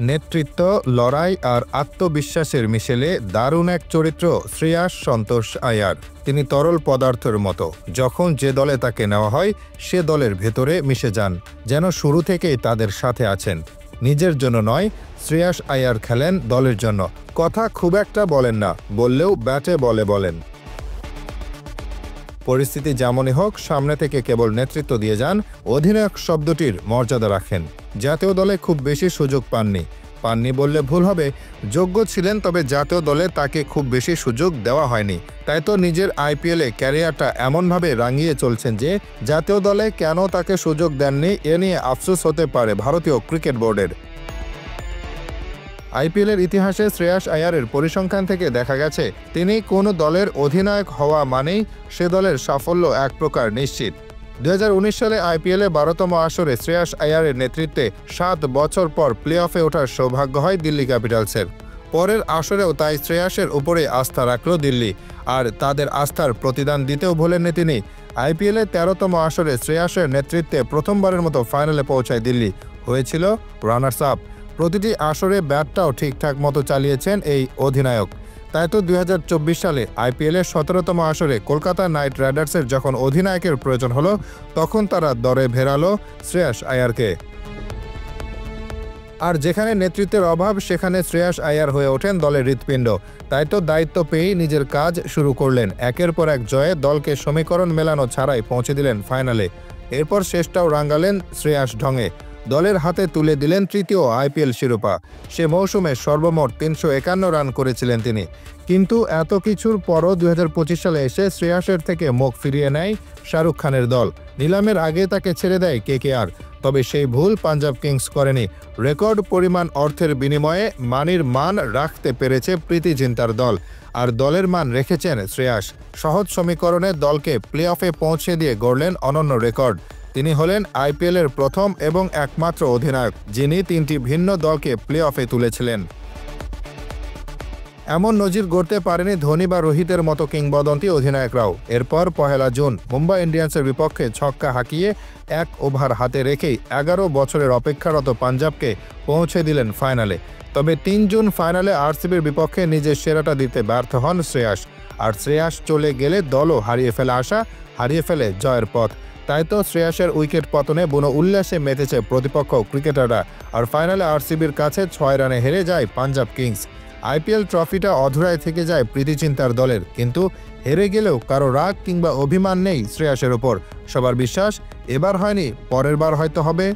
নেতৃত্ব, লড়াই আর আত্মবিশ্বাসের মিশেলে দারুণ এক চরিত্র শ্রেয়াস সন্তোষ আয়ার। তিনি তরল পদার্থের মতো, যখন যে দলে তাকে নেওয়া হয় সে দলের ভেতরে মিশে যান, যেন শুরু থেকেই তাদের সাথে আছেন। নিজের জন্য নয়, শ্রেয়াস আয়ার খেলেন দলের জন্য। কথা খুব একটা বলেন না, বললেও ব্যাটে বলে বলেন। পরিস্থিতি যেমনই হোক সামনে থেকে কেবল নেতৃত্ব দিয়ে যান, অধিনায়ক শব্দটির মর্যাদা রাখেন। জাতীয় দলে খুব বেশি সুযোগ পাননি বললে ভুল হবে, যোগ্য ছিলেন, তবে জাতীয় দলে তাকে খুব বেশি সুযোগ দেওয়া হয়নি। তাই তো নিজের আইপিএলে ক্যারিয়ারটা এমনভাবে রাঙিয়ে চলছেন যে জাতীয় দলে কেন তাকে সুযোগ দেননি এ নিয়ে আফসোস হতে পারে ভারতীয় ক্রিকেট বোর্ডের। আইপিএলের ইতিহাসে শ্রেয়াস আয়ারের পরিসংখ্যান থেকে দেখা গেছে তিনি কোনো দলের অধিনায়ক হওয়া মানেই সে দলের সাফল্য এক প্রকার নিশ্চিত। 2019 সালে আইপিএলে 12তম আসরে শ্রেয়াস আয়ারের নেতৃত্বে 7 বছর পর প্লে অফে ওঠার সৌভাগ্য হয় দিল্লি ক্যাপিটালসের। পরের আসরেও তাই শ্রেয়াসের উপরে আস্থা রাখল দিল্লি, আর তাদের আস্থার প্রতিদান দিতেও ভোলেননি তিনি। আইপিএলে 13তম আসরে শ্রেয়াসের নেতৃত্বে প্রথমবারের মতো ফাইনালে পৌঁছায় দিল্লি, হয়েছিল রানার্স আপ। প্রতিটি আসরে ব্যাটটাও ঠিকঠাক মতো চালিয়েছেন এই অধিনায়ক। তাই তো 2024 সালে আইপিএলের 17তম আসরে কলকাতা নাইট রাইডার্সের যখন অধিনায়কের প্রয়োজন হলো, তখন তারা দরে ভেড়ালো শ্রেয়াস আয়ারকে। আর যেখানে নেতৃত্বের অভাব সেখানে শ্রেয়াস আয়ার হয়ে ওঠেন দলের হৃৎপিণ্ড। তাই তো দায়িত্ব পেয়েই নিজের কাজ শুরু করলেন। একের পর এক জয়ে দলকে সমীকরণ মেলানো ছাড়াই পৌঁছে দিলেন ফাইনালে। এরপর শেষটাও রাঙালেন শ্রেয়াস ঢঙে। দলের হাতে তুলে দিলেন তৃতীয় আইপিএল শিরোপা। সে মৌসুমে সর্বমোট 351 রান করেছিলেন তিনি। কিন্তু এত কিছুর পরও 2025 সালে এসে শ্রেয়াসের থেকে মুখ ফিরিয়ে নেয় শাহরুখ খানের দল। নিলামের আগে তাকে ছেড়ে দেয় কেকেআর। তবে সেই ভুল পাঞ্জাব কিংস করেনি। রেকর্ড পরিমাণ অর্থের বিনিময়ে মানির মান রাখতে পেরেছে প্রীতি জিন্টার দল, আর দলের মান রেখেছেন শ্রেয়াস। সহজ সমীকরণে দলকে প্লে অফে পৌঁছে দিয়ে গড়লেন অনন্য রেকর্ড। তিনি হলেন আইপিএলের প্রথম এবং একমাত্র অধিনায়ক যিনি 3টি ভিন্ন দলকে প্লে অফে তুলেছিলেন। এমন নজির গড়তে পারেনি ধোনি বা রোহিতের মতো কিংবদন্তি অধিনায়করাও। এরপর 1 জুন মুম্বাই ইন্ডিয়ান্সের বিপক্ষে ছক্কা হাঁকিয়ে 1 ওভার হাতে রেখেই 11 বছরের অপেক্ষারত পাঞ্জাবকে পৌঁছে দিলেন ফাইনালে। তবে 3 জুন ফাইনালে আরসিবির বিপক্ষে নিজের সেরাটা দিতে ব্যর্থ হন শ্রেয়াস। আর শ্রেয়াস চলে গেলে দলও হারিয়ে ফেলে জয়ের পথ। তাই তো শ্রেয়াসের উইকেট পতনে বুনো উল্লাসে মেতেছে প্রতিপক্ষ ক্রিকেটাররা। আর ফাইনালে আরসিবির কাছে 6 রানে হেরে যায় পাঞ্জাব কিংস। আইপিএল ট্রফিটা অধরায় থেকে যায় প্রীতি জিন্টার দলের, কিন্তু হেরে গেলেও কারো রাগ কিংবা অভিমান নেই শ্রেয়াসের ওপর। সবার বিশ্বাস এবার হয়নি, পরের বার হয়তো হবে।